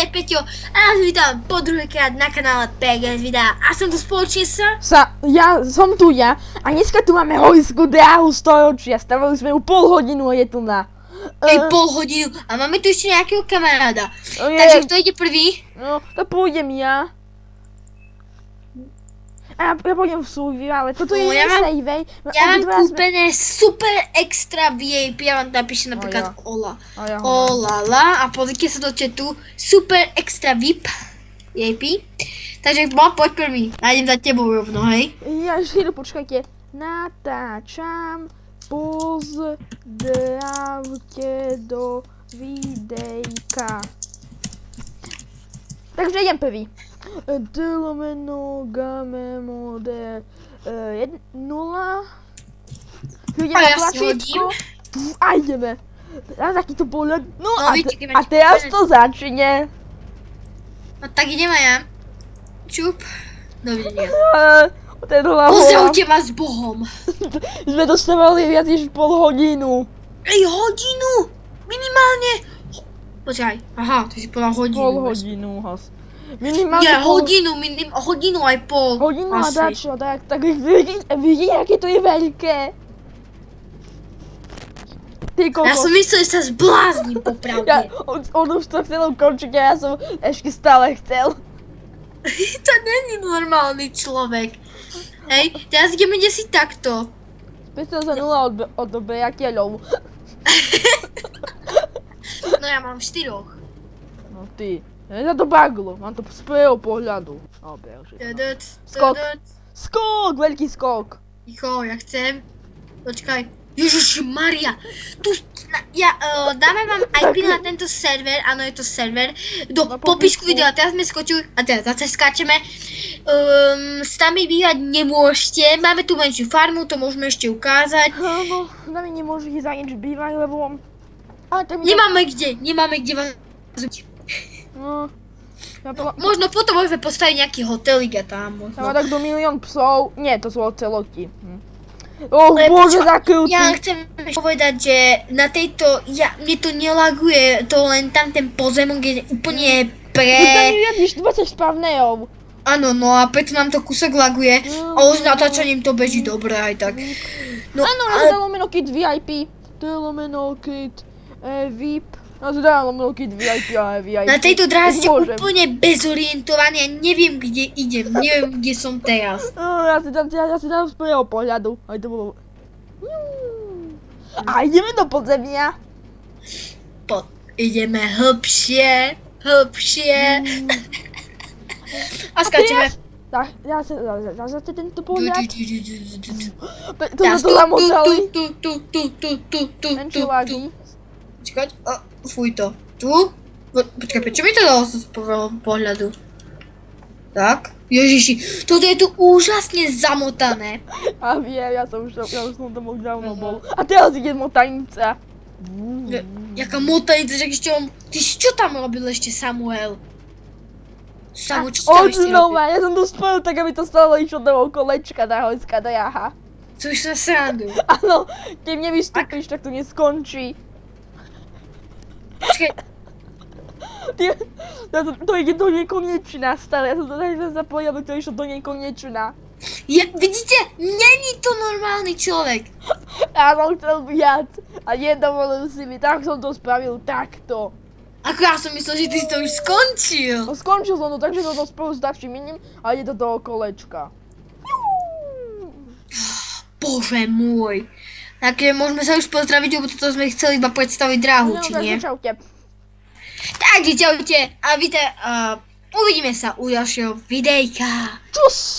je Peťo a nás vítam po druhýkrát na kanále PGS videa a som tu spoločne Ja som tu a dneska tu máme hojskú dráhu storočia, stavili sme ju pol hodinu a je tu na... pol hodinu a máme tu ešte nejakého kamaráda, takže kto ide prvý? No, to pôjdem ja. A ja pôjdem v survival, ale toto je save. Ja mám kúpené super extra VIP, ja vám napíšem napríklad Olala a pozrite sa do chatu, super extra VIP. Takže poď prvý, nájdem za tebou rovno, hej? Ja chvíľu počkajte, natáčam, pozdravte do videjka. Takže idem prvý. Delomeno game mode 1-0. A ja si hodím. A ideme. Na takýto pohľad. No a teraz to začne. No tak idem aj ja. Čup. Dovidenia. Pozdravte ma s Bohom. Sme dostávali viac než pol hodinu. Hodinu? Minimálne. Počkaj, aha, ty si povedal hodinu. Pol hodinu, minimálne ja, hodinu aj pol. Hodinu a dačo, tak vidíte, aké to je veľké. Ty koľko? Ja som myslel, že sa zblázním popravde. On už to chcel ukončiť a ja som ešte stále chcel. To není normálny človek. Hej, teraz ideme si takto. Spýtam za 0 od obejateľov. No ja mám 4. No ty. Ja to baglo, mám to z prvého pohľadu. Skok, veľký skok. Ticho, ja chcem. Počkaj. Ježiši Maria. Dáme vám IP na tento server, áno je to server. Do popisku videa, teraz sme skočili, a teraz zase skáčeme. S nami bývať nemôžete, máme tu menšiu farmu, to môžeme ešte ukázať. No, s nami nemôžete za nič bývať, lebo... Nemáme kde vás... No, možno potom môžeme postaviť nejaký hotelík a tam možno. Tam má tak do 1 000 000 psov. Nie, to sú oceloty. Bože, zakrytý. Ja chcem povedať, že na tejto, mne to nelaguje, to len tam ten pozemok je úplne Už tam je viac než 20 spavnejov. Áno, no a preto nám to kúsok laguje, ale s natáčaním to beží dobre aj tak. Áno, Delomeno Kit VIP. Delomeno Kit VIP. No to Delomeno Kit VIP a VIP. Na tejto dráhe ste úplne bezorientovaní a neviem, kde idem, neviem, kde som teraz. Ja si dám z prvého pohľadu. Aj to bolo... A ideme do podzemia. Ideme hlbšie. A skáčeme. Tak, ja zase tento pohľad. To zamotali. Menšie lagy. Počkať, fuj to. Tu? Počkaj, prečo mi to dalo z prvého pohľadu? Tak, ježiši, toto je tu úžasne zamotané. A viem, ja už som to dávno bol. A teraz ide motanica. Jaká motanica, že ešte on... Ty čo tam robil ešte Samuel? Čo si tam ešte robil? Ja som to spojil tak, aby to stále išlo do kolečka na hojská dráha. To už na srandu. Áno, keď nevystúpiš, tak to neskončí. Počkej. To ide do nekonečna stále, ja som to zapojil, aby to išlo do nekonečna. Vidíte, není to normálny človek. Ja som chcel viac a nedovolil si mi, tak som to spravil takto. Ako ja som myslel, že ty si to už skončil. No skončil som to, takže to spolu s takším iným a ide do toho kolečka. Bože môj. Takže môžeme sa už pozdraviť, lebo toto sme chceli iba predstaviť dráhu, či nie? Čaute. Takže čaute a uvidíme sa u ďalšieho videjka. Čus!